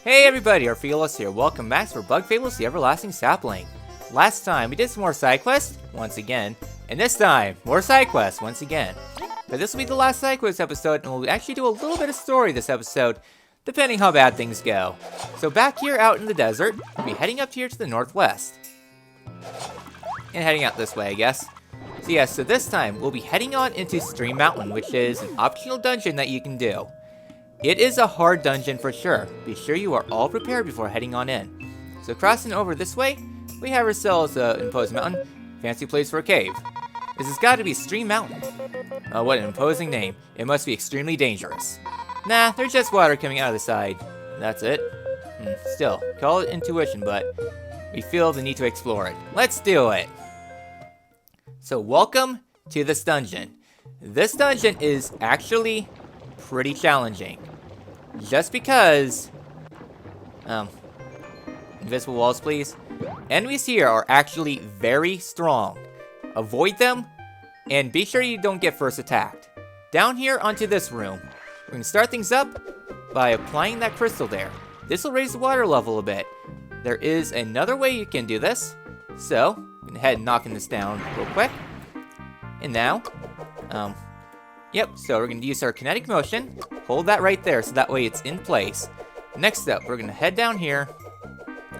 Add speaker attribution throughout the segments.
Speaker 1: Hey everybody, Orpheolus here. Welcome back for Bug Fables, the Everlasting Sapling. Last time, we did some more side quests, once again. And this time, more side quests, once again. But this will be the last side quest episode, and we'll actually do a little bit of story this episode, depending how bad things go. So back here out in the desert, we'll be heading up here to the northwest. And heading out this way, I guess. So this time, we'll be heading on into Stream Mountain, which is an optional dungeon that you can do. It is a hard dungeon for sure. Be sure you are all prepared before heading on in. So crossing over this way, we have ourselves an imposing mountain. Fancy place for a cave. This has got to be Stream Mountain. Oh, what an imposing name. It must be extremely dangerous. Nah, there's just water coming out of the side. That's it. Still, call it intuition, but we feel the need to explore it. Let's do it! So welcome to this dungeon. This dungeon is actually pretty challenging. Just because... invisible walls, please. Enemies here are actually very strong. Avoid them, and be sure you don't get first attacked. Down here onto this room. We're going to start things up by applying that crystal there. This will raise the water level a bit. There is another way you can do this. So, I'm going to head and knocking this down real quick. And now, so we're going to use our kinetic motion. Hold that right there so that way it's in place. Next up, we're going to head down here.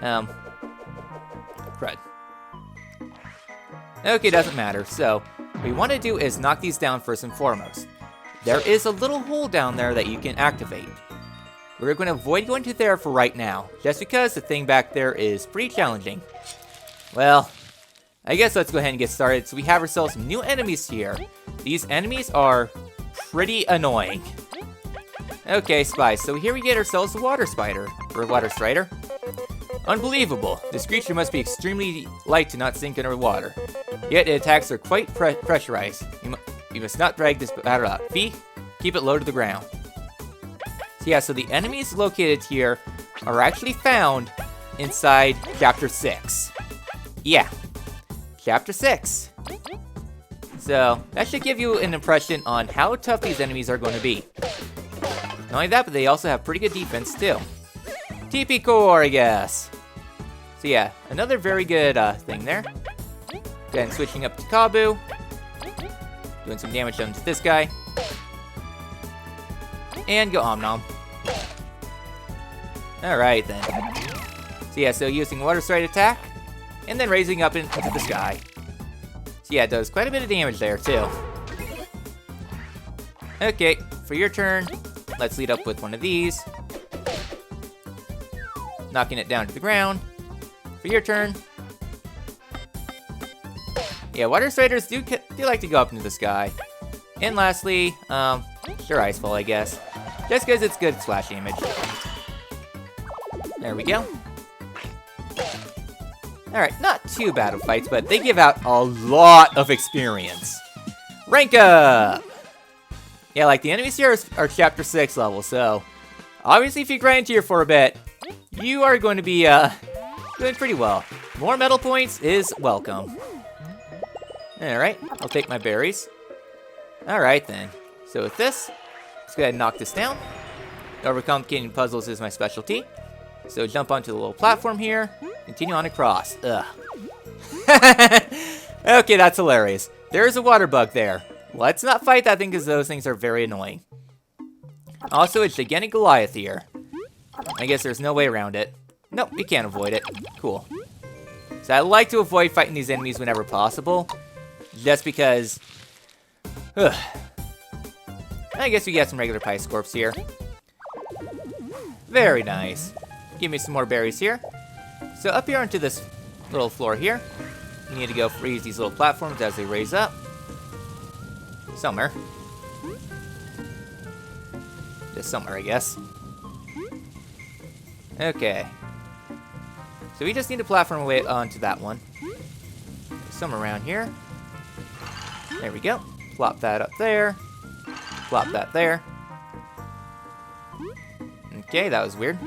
Speaker 1: Crud. Okay, doesn't matter. So, what we want to do is knock these down first and foremost. There is a little hole down there that you can activate. We're going to avoid going to there for right now, just because the thing back there is pretty challenging. Well, I guess let's go ahead and get started. So we have ourselves some new enemies here. These enemies are pretty annoying. Okay, spies. So here we get ourselves a water spider, or a water strider. Unbelievable. This creature must be extremely light to not sink under water. Yet its attacks are quite pressurized. You must not drag this battle out. V, keep it low to the ground. So the enemies located here are actually found inside Chapter 6. Yeah. Chapter 6. So, that should give you an impression on how tough these enemies are going to be. Not only that, but they also have pretty good defense too. TP core, I guess. So yeah, another very good thing there. Then switching up to Kabu. Doing some damage to this guy. And go Om Nom. Alright then. So using Water Stride attack. And then raising up into the sky. So yeah, it does quite a bit of damage there too. Okay, for your turn, let's lead up with one of these. Knocking it down to the ground. For your turn. Yeah, Water Striders do like to go up into the sky. And lastly, sure, Icefall, I guess. Just because it's good splash damage. There we go. Alright, not too bad of fights, but they give out a lot of experience. Rank up! Yeah, like the enemies here are Chapter 6 level, so obviously if you grind here for a bit, you are going to be doing pretty well. More medal points is welcome. Alright, I'll take my berries. Alright then. So with this, let's go ahead and knock this down. Overcomplicating puzzles is my specialty. So jump onto the little platform here. Continue on across. Ugh. Okay, that's hilarious. There's a water bug there. Let's not fight that thing because those things are very annoying. Also, a gigantic Goliath here. I guess there's no way around it. Nope, we can't avoid it. Cool. So I like to avoid fighting these enemies whenever possible. Just because... I guess we get some regular Piscorps here. Very nice. Give me some more berries here. So up here onto this little floor here, you need to go freeze these little platforms as they raise up. Somewhere. Just somewhere, I guess. Okay. So we just need to platform away onto that one. Somewhere around here. There we go. Plop that up there. Plop that there. Okay, that was weird.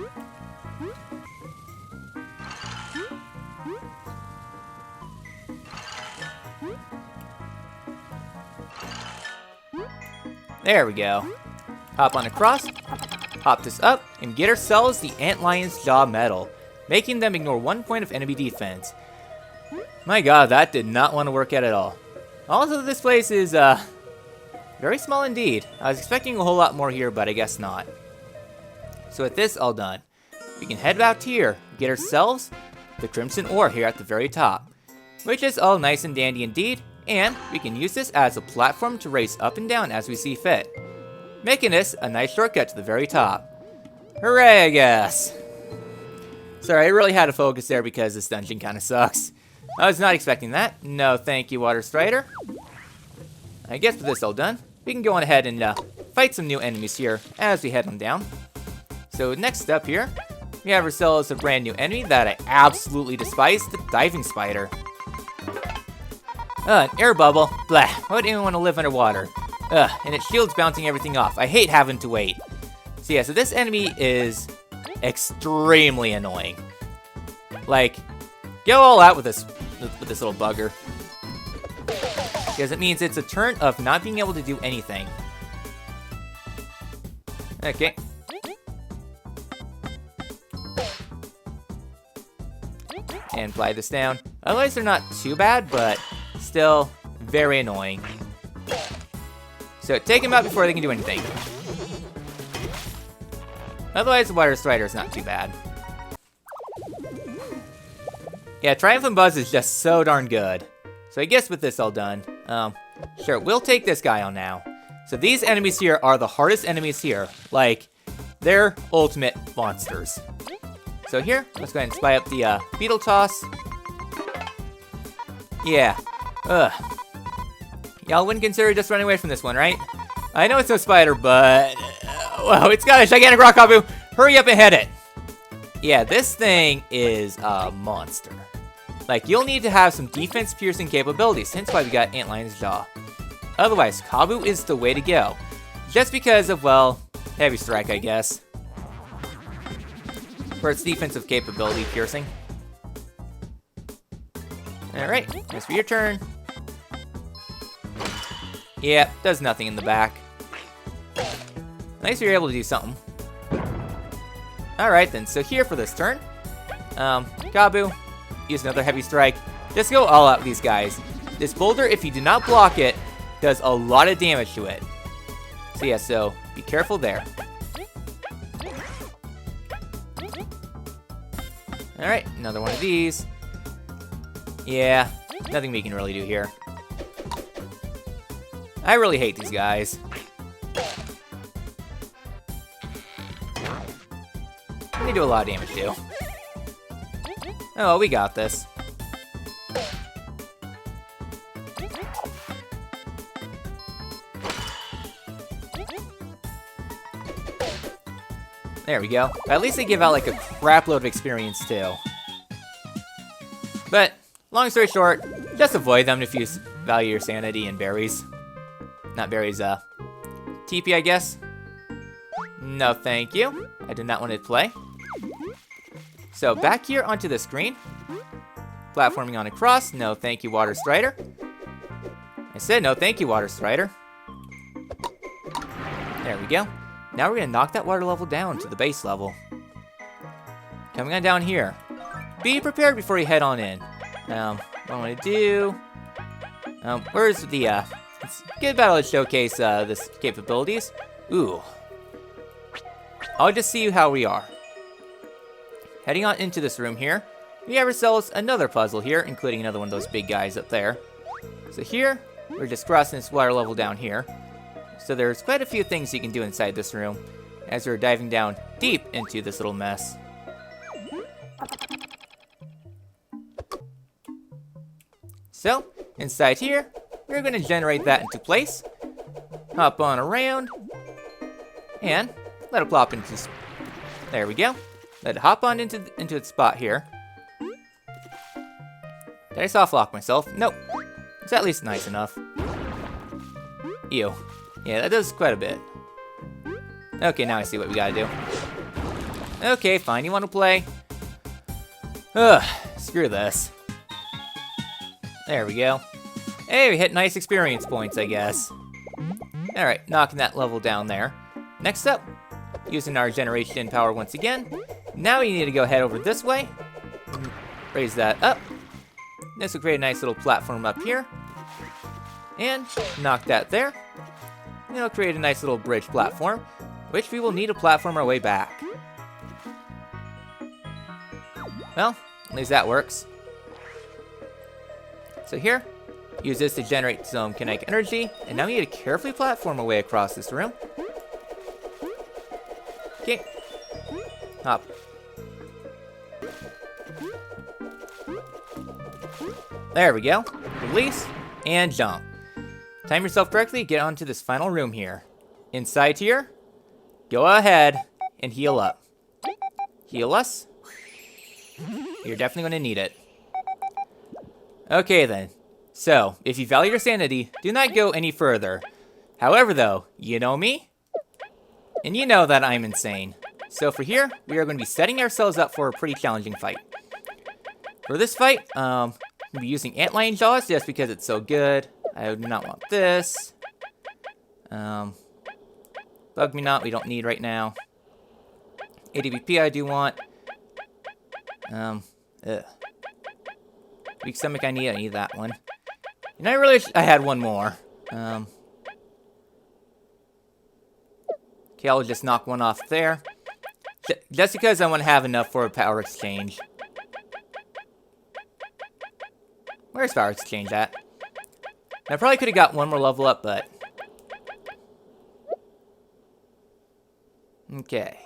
Speaker 1: There we go. Hop on across. pop this up and get ourselves the Antlion's Jaw Medal, making them ignore 1 point of enemy defense. My god, that did not want to work out at all. Also, this place is, very small indeed. I was expecting a whole lot more here, but I guess not. So with this all done, we can head out here, get ourselves the Crimson Ore here at the very top, which is all nice and dandy indeed, and we can use this as a platform to race up and down as we see fit, making this a nice shortcut to the very top. Hooray, I guess. Sorry, I really had to focus there because this dungeon kind of sucks. I was not expecting that. No, thank you, Water Strider. I guess with this all done, we can go on ahead and fight some new enemies here as we head on down. So next up here, we have ourselves a brand new enemy that I absolutely despise, the Diving Spider. An air bubble. Blah. Why would anyone want to live underwater? And its shield's bouncing everything off. I hate having to wait. So yeah, so this enemy is extremely annoying. Like, go all out with this little bugger. Because it means it's a turn of not being able to do anything. Okay. And fly this down. Otherwise, they're not too bad, but still very annoying. So take them out before they can do anything. Otherwise, the Water Strider is not too bad. Yeah, Triumphant Buzz is just so darn good. So I guess with this all done, sure, we'll take this guy on now. So these enemies here are the hardest enemies here. Like, they're ultimate monsters. So here, let's go ahead and spy up the Beetle Toss. Yeah. Y'all wouldn't consider just running away from this one, right? I know it's no spider, but... Whoa, it's got a gigantic rock kabu! Hurry up and hit it! Yeah, this thing is a monster. Like, you'll need to have some defense-piercing capabilities, hence why we got Antlion's Jaw. Otherwise, Kabu is the way to go. Just because of, well, Heavy Strike, I guess. For its defensive capability piercing. Alright, as for your turn. Yeah, does nothing in the back. Nice you're able to do something. Alright then, so here for this turn. Kabu, use another Heavy Strike. Just go all out with these guys. This boulder, if you do not block it, does a lot of damage to it. So yeah, so be careful there. Alright, another one of these. Yeah, nothing we can really do here. I really hate these guys. They do a lot of damage too. Oh, we got this. There we go. At least they give out like a crap load of experience too. But, long story short, just avoid them if you value your sanity and berries. Not berries, TP, I guess. No, thank you. I did not want to play. So, back here onto the screen. Platforming on across. No, thank you, Water Strider. I said no, thank you, Water Strider. There we go. Now we're going to knock that water level down to the base level. Coming on down here. Be prepared before you head on in. What I want to do... where's the, let's get about to showcase, this capabilities. Ooh. I'll just see how we are. Heading on into this room here, we have ourselves another puzzle here, including another one of those big guys up there. So here, we're just crossing this water level down here. So there's quite a few things you can do inside this room, as we're diving down deep into this little mess. So, inside here, we're going to generate that into place. Hop on around. And let it plop into... There we go. Let it hop on into its spot here. Did I soft lock myself? Nope. It's at least nice enough. Ew. Yeah, that does quite a bit. Okay, now I see what we gotta do. Okay, fine. You want to play? Ugh, screw this. There we go. Hey, we hit nice experience points, I guess. Alright, knocking that level down there. Next up, using our generation power once again. Now we need to go head over this way. Raise that up. This will create a nice little platform up here. And knock that there. And it'll create a nice little bridge platform, which we will need to platform our way back. Well, at least that works. So here, use this to generate some kinetic energy, and now we need to carefully platform our way across this room. Okay. Hop. There we go. Release, and jump. Time yourself correctly, get onto this final room here. Inside here, go ahead and heal up. Heal us. You're definitely going to need it. Okay then. So, if you value your sanity, do not go any further. However though, you know me? And you know that I'm insane. So for here, we are going to be setting ourselves up for a pretty challenging fight. For this fight, I'm going to be using Antlion Jaws just because it's so good. I do not want this. Bug Me Not, we don't need right now. ADVP I do want. Weak Stomach I need that one. And I really wish I had one more. Okay, I'll just knock one off there. Just because I want to have enough for a power exchange. Where's power exchange at? I probably could have got one more level up, but... Okay.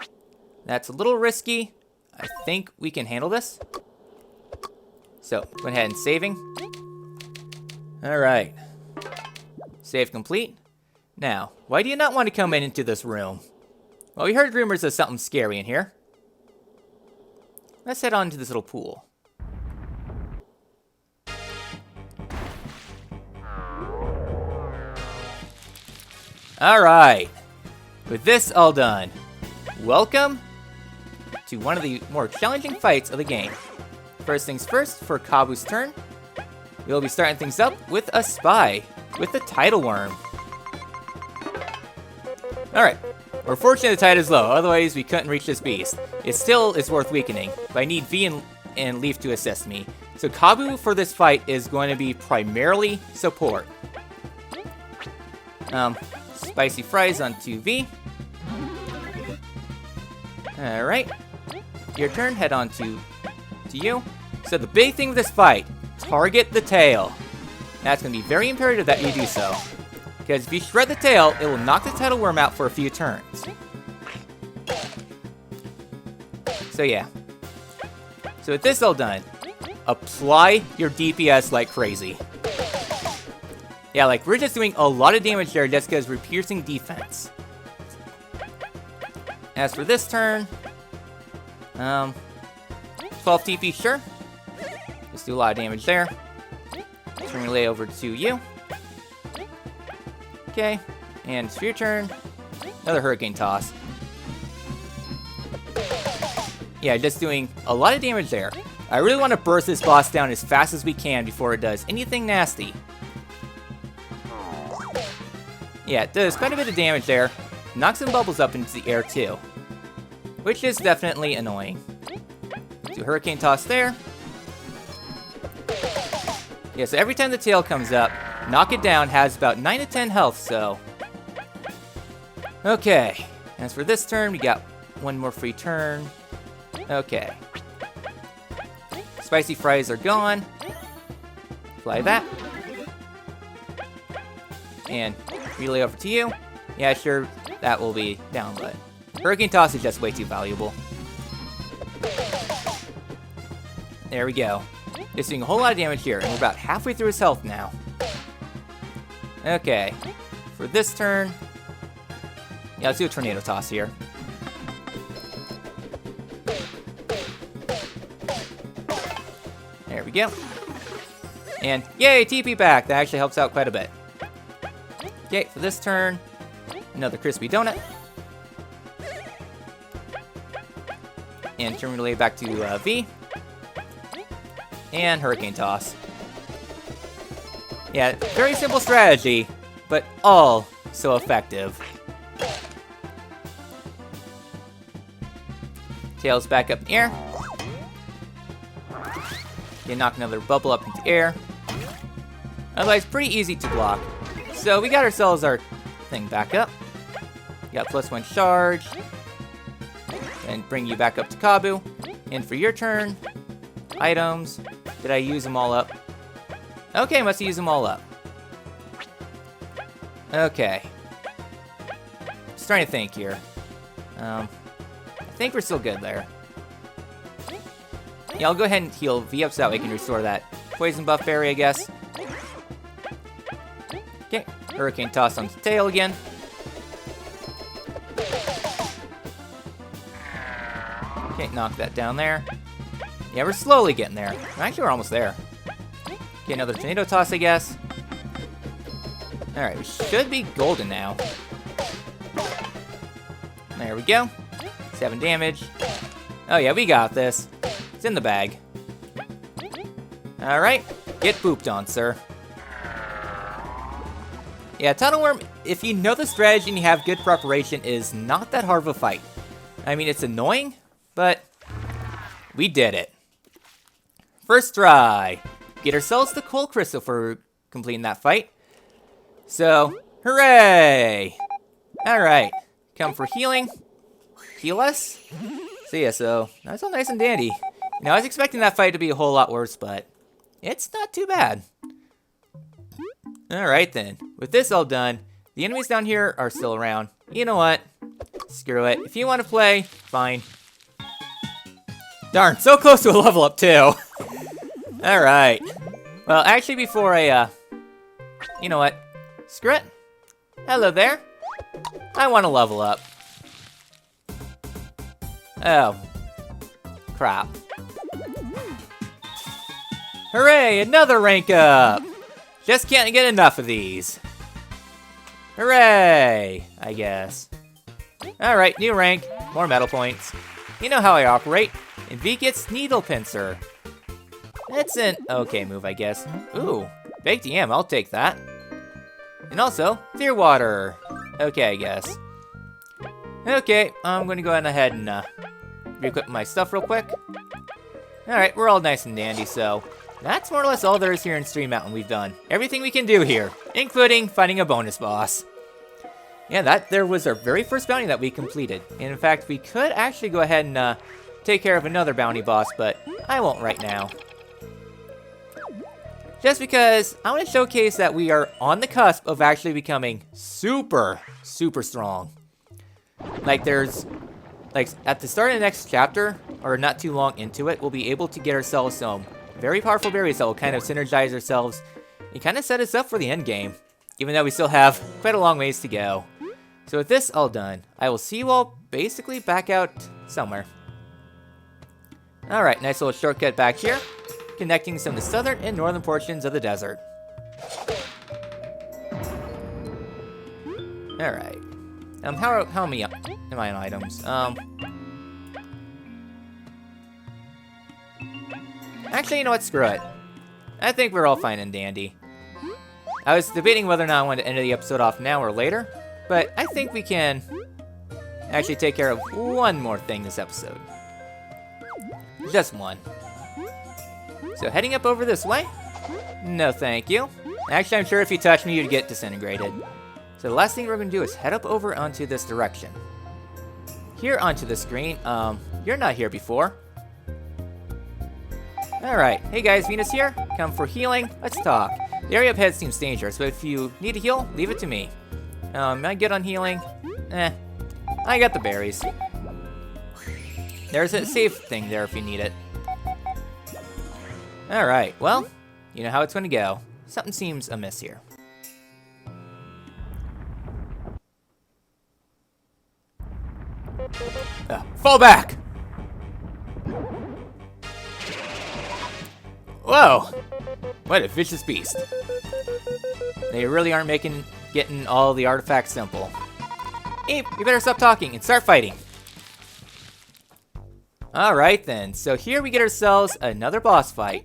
Speaker 1: That's a little risky. I think we can handle this. So, go ahead and saving. Alright. Save complete. Now, why do you not want to come into this room? Well, we heard rumors of something scary in here. Let's head on to this little pool. Alright. With this all done, welcome to one of the more challenging fights of the game. First things first, for Kabu's turn, we'll be starting things up with a spy, with the TIDAL WYRM. Alright, we're fortunate the tide is low, otherwise we couldn't reach this beast. It still is worth weakening, but I need V and Leaf to assist me. So Kabu for this fight is going to be primarily support. Spicy fries onto V. Alright. Your turn, head on to you. So the big thing with this fight, target the tail. That's going to be very imperative that you do so. Because if you shred the tail, it will knock the TIDAL WYRM out for a few turns. So yeah. So with this all done, apply your DPS like crazy. Yeah, like, we're just doing a lot of damage there just because we're piercing defense. As for this turn, 12 TP, sure. Just do a lot of damage there. Turn relay over to you. Okay, and it's your turn. Another Hurricane Toss. Yeah, just doing a lot of damage there. I really want to burst this boss down as fast as we can before it does anything nasty. Yeah, it does quite a bit of damage there. Knocks some bubbles up into the air too, which is definitely annoying. Do Hurricane Toss there. Yeah, so every time the tail comes up, knock it down, has about 9 to 10 health, so... Okay, as for this turn, we got one more free turn. Okay. Spicy fries are gone. Fly that. And relay over to you. Yeah, sure, that will be down, but Hurricane Toss is just way too valuable. There we go. Just doing a whole lot of damage here, and we're about halfway through his health now. Okay. For this turn... Yeah, let's do a Tornado Toss here. There we go. And yay, TP back! That actually helps out quite a bit. Okay, for this turn, another Crispy Donut. And turn relay back to V. And Hurricane Toss. Yeah, very simple strategy, but all so effective. Tails back up in the air. You knock another bubble up into the air. Otherwise, pretty easy to block. So we got ourselves our thing back up. We got +1 charge. And bring you back up to Kabu. And for your turn, items. Did I use them all up? Okay, must use them all up. Okay. Just trying to think here. I think we're still good there. Yeah, I'll go ahead and heal V up so that way I can restore that poison buff berry, I guess. Okay, Hurricane Toss on the tail again. Okay, knock that down there. Yeah, we're slowly getting there. Actually, we're almost there. Okay, another Tornado Toss, I guess. Alright, we should be golden now. There we go. 7 damage. Oh yeah, we got this. It's in the bag. Alright, get booped on, sir. Yeah, TIDAL WYRM, if you know the strategy and you have good preparation, is not that hard of a fight. I mean, it's annoying, but we did it. First try. Get ourselves the Coal Crystal for completing that fight. So, hooray! Alright, come for healing. Heal us? So yeah, so that's all nice and dandy. You know, I was expecting that fight to be a whole lot worse, but it's not too bad. Alright then, with this all done, the enemies down here are still around. You know what? Screw it. If you want to play, fine. Darn, so close to a level up too. Alright. Well, actually before I, you know what? Screw it. Hello there. I want to level up. Oh. Crap. Hooray, another rank up! Just can't get enough of these. Hooray, I guess. Alright, new rank, more medal points. You know how I operate. And V gets Needle Pincer. That's an okay move, I guess. Ooh, Baked Yam, I'll take that. And also, Clear Water. Okay, I guess. Okay, I'm gonna go ahead and re-equip my stuff real quick. Alright, we're all nice and dandy, so that's more or less all there is here in Stream Mountain. We've done everything we can do here, including fighting a bonus boss. Yeah, that there was our very first bounty that we completed. And in fact, we could actually go ahead and take care of another bounty boss, but I won't right now. Just because I want to showcase that we are on the cusp of actually becoming super, super strong. Like at the start of the next chapter, or not too long into it, we'll be able to get ourselves some very powerful berries that will kind of synergize ourselves and kind of set us up for the end game, even though we still have quite a long ways to go. So with this all done, I will see you all basically back out somewhere. Alright, nice little shortcut back here, connecting some of the southern and northern portions of the desert. Alright. How many am I on items? Actually, you know what? Screw it. I think we're all fine and dandy. I was debating whether or not I wanted to end the episode off now or later, but I think we can actually take care of one more thing this episode. Just one. So heading up over this way? No thank you. Actually, I'm sure if you touch me, you'd get disintegrated. So the last thing we're going to do is head up over onto this direction. Here onto the screen, you're not here before. Alright, hey guys, Venus here. Come for healing, let's talk. The area up ahead seems dangerous, but if you need to heal, leave it to me. Am I good on healing? I got the berries. There's a safe thing there if you need it. Alright, well, you know how it's going to go. Something seems amiss here. Fall back! Whoa! What a vicious beast. They really aren't getting all the artifacts simple. Ape, you better stop talking and start fighting. Alright then, so here we get ourselves another boss fight.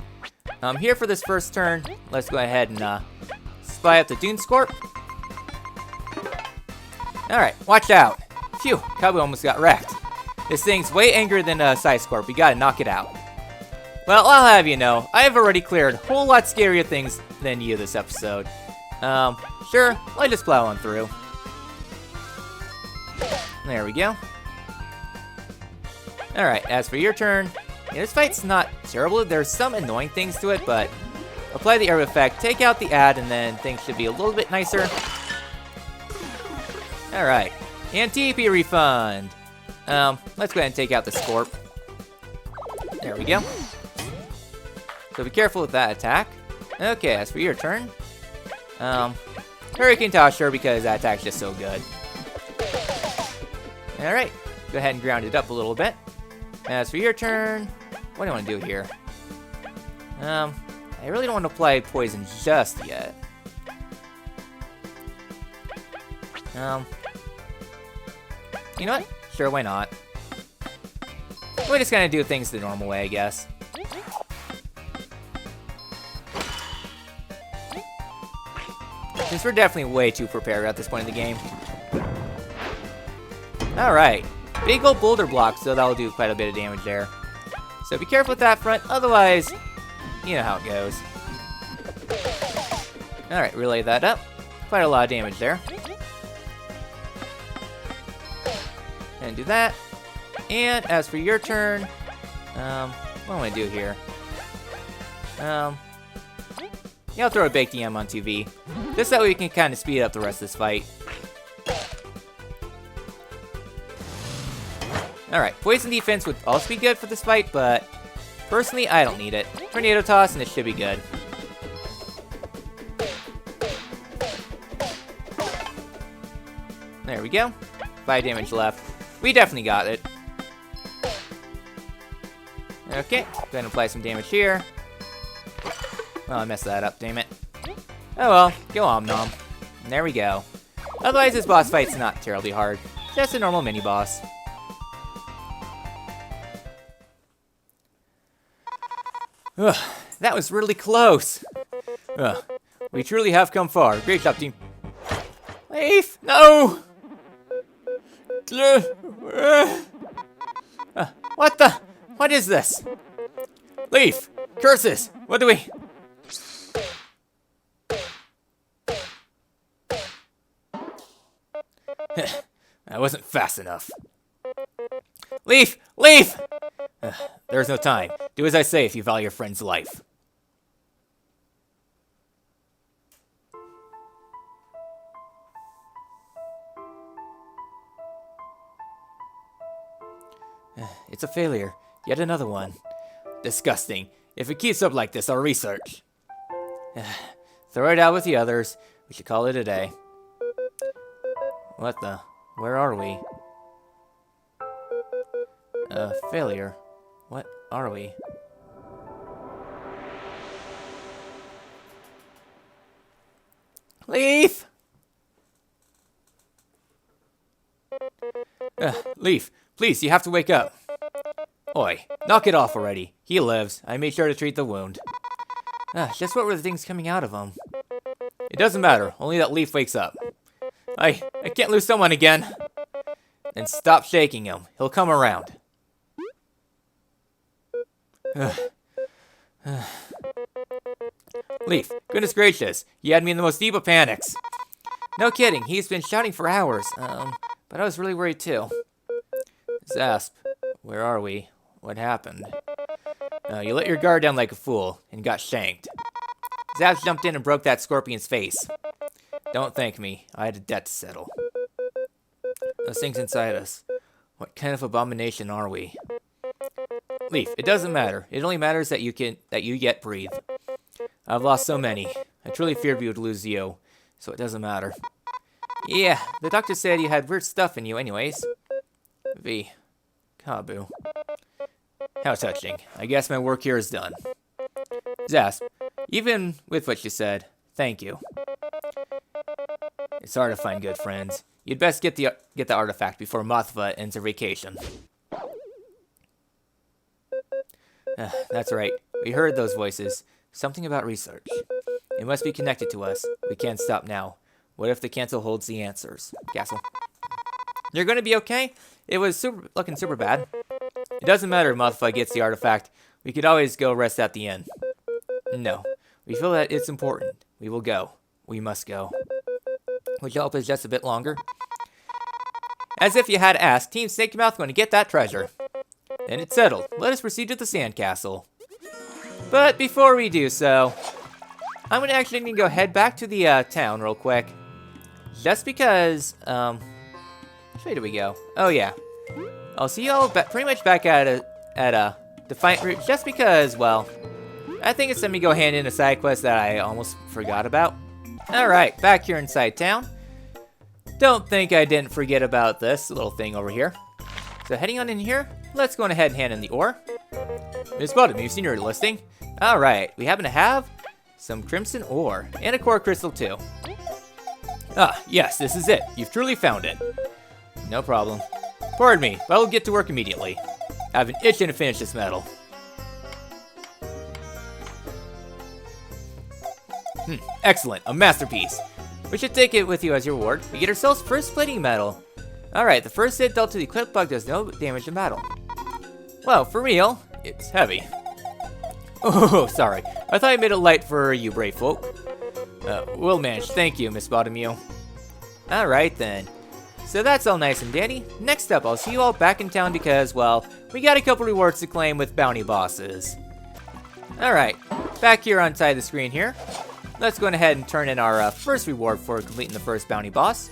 Speaker 1: Here for this first turn, let's go ahead and spy up the Dune Scorp. Alright, watch out. Phew, Kabu almost got wrecked. This thing's way angrier than Scorp. We gotta knock it out. Well, I'll have you know, I've already cleared a whole lot scarier things than you this episode. Sure, I'll just plow on through. There we go. Alright, as for your turn, yeah, this fight's not terrible. There's some annoying things to it, but apply the area effect, take out the ad, and then things should be a little bit nicer. Alright, and TP refund. Let's go ahead and take out the Scorp. There we go. So be careful with that attack. Okay, as for your turn, Hurricane Toss, sure, because that attack's just so good. Alright, go ahead and ground it up a little bit. As for your turn, what do I want to do here? I really don't want to apply poison just yet. You know what? Sure, why not? We're just gonna do things the normal way, I guess. Since we're definitely way too prepared at this point in the game. Alright. Big old boulder block, so that'll do quite a bit of damage there. So be careful with that front, otherwise, you know how it goes. Alright, relay that up. Quite a lot of damage there. And do that. And as for your turn, what do I want to do here? Yeah, I'll throw a baked EM on 2V. Just that way we can kind of speed up the rest of this fight. Alright, poison defense would also be good for this fight, but personally, I don't need it. Tornado toss and it should be good. There we go. 5 damage left. We definitely got it. Okay, go ahead and apply some damage here. Oh, I messed that up, damn it. Oh well, go on, Nom. And there we go. Otherwise, this boss fight's not terribly hard. Just a normal mini-boss. Ugh, that was really close. Ugh, we truly have come far. Great job, team. Leaf, no! What the? What is this? Leaf, curses! What do we? That wasn't fast enough. Leaf! Leaf! There's no time. Do as I say if you value your friend's life. It's a failure. Yet another one. Disgusting. If it keeps up like this, I'll research. Throw it out with the others. We should call it a day. What the? Where are we? Failure. What are we? Leaf! Leaf, please, you have to wake up. Oi, knock it off already. He lives. I made sure to treat the wound. Just what were the things coming out of him? It doesn't matter, only that Leaf wakes up. I can't lose someone again. And stop shaking him. He'll come around. Leaf, goodness gracious, you had me in the most deep of panics. No kidding, he's been shouting for hours. But I was really worried too. Zasp, where are we? What happened? You let your guard down like a fool and got shanked. Zasp jumped in and broke that scorpion's face. Don't thank me, I had a debt to settle. Those things inside us, what kind of abomination are we? Leaf, it doesn't matter. It only matters that you yet breathe. I've lost so many. I truly feared we would lose you, so it doesn't matter. Yeah, the doctor said you had weird stuff in you anyways. V. Kabu. How touching. I guess my work here is done. Zasp, even with what you said, thank you. It's hard to find good friends. You'd best get the artifact before Mothva ends her vacation. That's right. We heard those voices. Something about research. It must be connected to us. We can't stop now. What if the castle holds the answers? Castle. You're gonna be okay. It was looking super bad. It doesn't matter if Mothify gets the artifact. We could always go rest at the inn. No. We feel that it's important. We will go. We must go. Would you help us just a bit longer? As if you had asked, Team Snakemouth going to get that treasure. And it's settled. Let us proceed to the sandcastle. But before we do so, I'm going to actually need to go head back to the town real quick. Just because, which way do we go? Oh yeah. I'll see y'all pretty much back at Defiant Route just because, well, I think it's time to go hand in a side quest that I almost forgot about. Alright, back here inside town. Don't think I didn't forget about this little thing over here. So heading on in here, let's go ahead and hand in the ore. Miss Bottom, you've seen your listing? Alright, we happen to have some crimson ore and a core crystal too. Ah, yes, this is it. You've truly found it. No problem. Pardon me, but I'll get to work immediately. I've been itching to finish this metal. Excellent, a masterpiece. We should take it with you as your reward. We get ourselves first plating metal. Alright, the first hit dealt to the equipped bug does no damage to metal. Well, for real, it's heavy. Oh, sorry. I thought I made it light for you brave folk. Well managed, thank you, Miss Bottomue. Alright then. So that's all nice and dandy. Next up, I'll see you all back in town because, well, we got a couple rewards to claim with bounty bosses. Alright, back here on side of the screen here. Let's go ahead and turn in our first reward for completing the first bounty boss.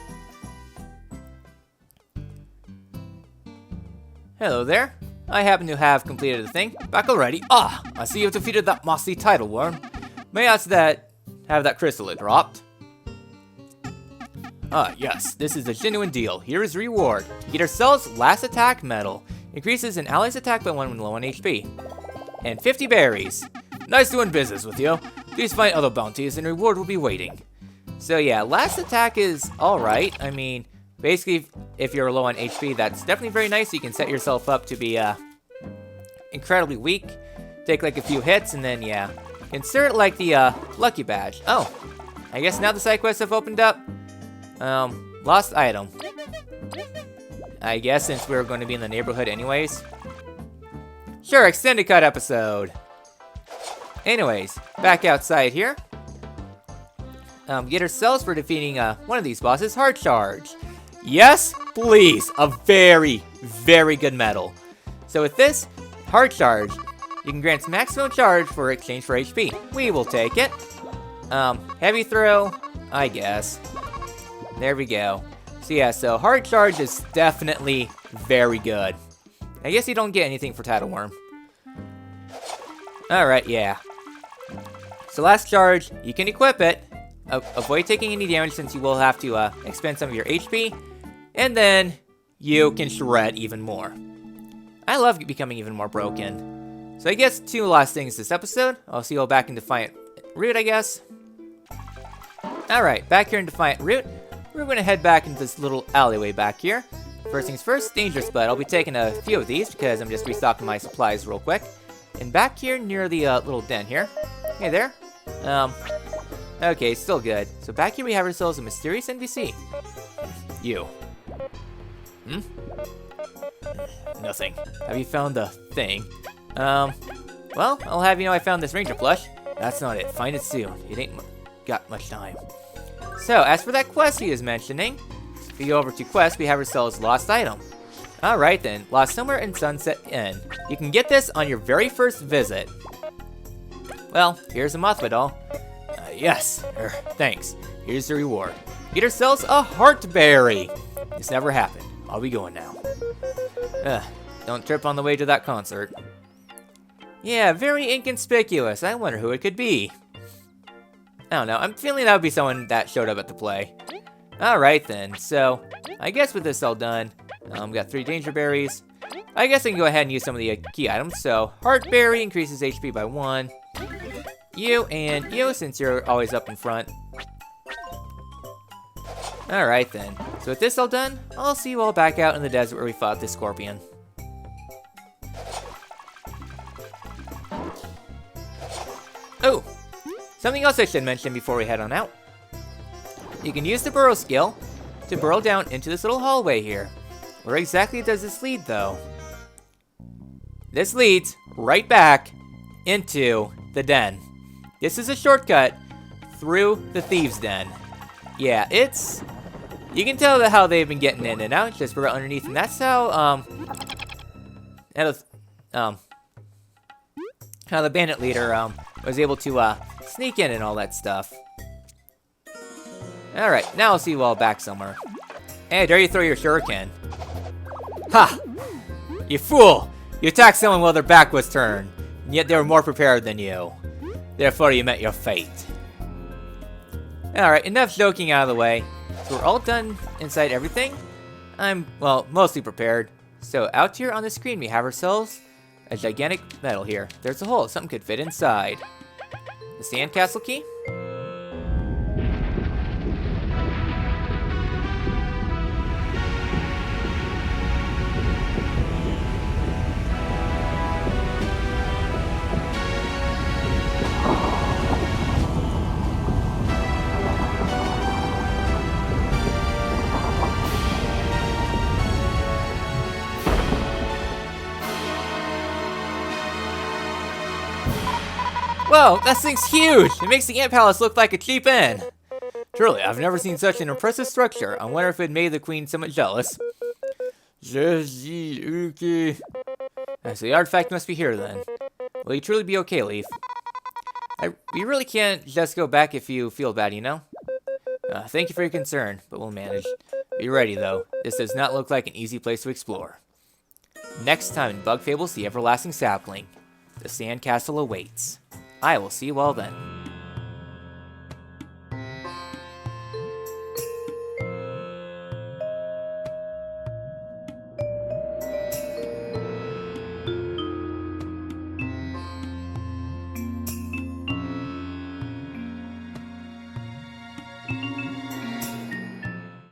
Speaker 1: Hello there. I happen to have completed the thing. Back already. Ah, I see you've defeated that mossy TIDAL WYRM. May I ask that have that crystal it dropped? Ah, yes, this is a genuine deal. Here is the reward. Get ourselves last attack medal. Increases an ally's attack by 1 when low on HP. And 50 berries. Nice doing business with you. Please find other bounties and reward will be waiting. So yeah, last attack is alright. I mean, basically, if you're low on HP, that's definitely very nice. You can set yourself up to be incredibly weak. Take like a few hits and then yeah. Insert like the lucky badge. Oh, I guess now the side quests have opened up. Lost item. I guess since we're going to be in the neighborhood anyways. Sure, extended cut episode. Anyways, back outside here. Get ourselves for defeating one of these bosses, Hard Charge. Yes, please, a very, very good medal. So with this, Hard Charge, you can grant maximum charge for exchange for HP. We will take it. Heavy Throw, I guess. There we go. So yeah, so Hard Charge is definitely very good. I guess you don't get anything for TIDAL WYRM. Alright, yeah. So last charge, you can equip it. Avoid taking any damage since you will have to expend some of your HP. And then you can shred even more. I love becoming even more broken. So I guess 2 last things this episode. I'll see you all back in Defiant Route, I guess. Alright, back here in Defiant Route. We're going to head back into this little alleyway back here. First things first, Danger Spud. I'll be taking a few of these because I'm just restocking my supplies real quick. And back here near the little den here. Hey there. Okay, still good. So back here we have ourselves a mysterious NPC. You. Nothing. Have you found the thing? Well, I'll have you know I found this ranger plush. That's not it. Find it soon. It ain't got much time. So, as for that quest he was mentioning, if we go over to quest, we have ourselves lost item. Alright then, lost somewhere in Sunset Inn. You can get this on your very first visit. Well, here's a Mothra doll. Yes, thanks. Here's the reward. Get ourselves a Heartberry. This never happened. I'll be going now. Don't trip on the way to that concert. Yeah, very inconspicuous. I wonder who it could be. I don't know. I'm feeling that would be someone that showed up at the play. Alright then. So, I guess with this all done, got 3 danger berries. I guess I can go ahead and use some of the key items. So, Heartberry increases HP by 1. You and you, since you're always up in front. Alright then. So with this all done, I'll see you all back out in the desert where we fought this scorpion. Oh! Something else I should mention before we head on out. You can use the burrow skill to burrow down into this little hallway here. Where exactly does this lead, though? This leads right back into the den. This is a shortcut through the thieves' den. Yeah, it's... You can tell how they've been getting in and out just right underneath, and that's how, how the bandit leader, was able to, sneak in and all that stuff. Alright, now I'll see you all back somewhere. Hey, dare you throw your shuriken. Ha! You fool! You attacked someone while their back was turned, and yet they were more prepared than you. Therefore, you met your fate. Alright, enough joking out of the way. So we're all done inside everything. I'm, well, mostly prepared. So out here on the screen, we have ourselves a gigantic medal here. There's a hole. Something could fit inside. The sandcastle key. Whoa, that thing's huge! It makes the Ant Palace look like a cheap inn. Truly, I've never seen such an impressive structure. I wonder if it made the queen somewhat jealous. So the artifact must be here then. Will you truly be okay, Leaf? We really can't just go back if you feel bad, you know? Thank you for your concern, but we'll manage. Be ready, though. This does not look like an easy place to explore. Next time in Bug Fables, the Everlasting Sapling. The sandcastle awaits. I will see you all then.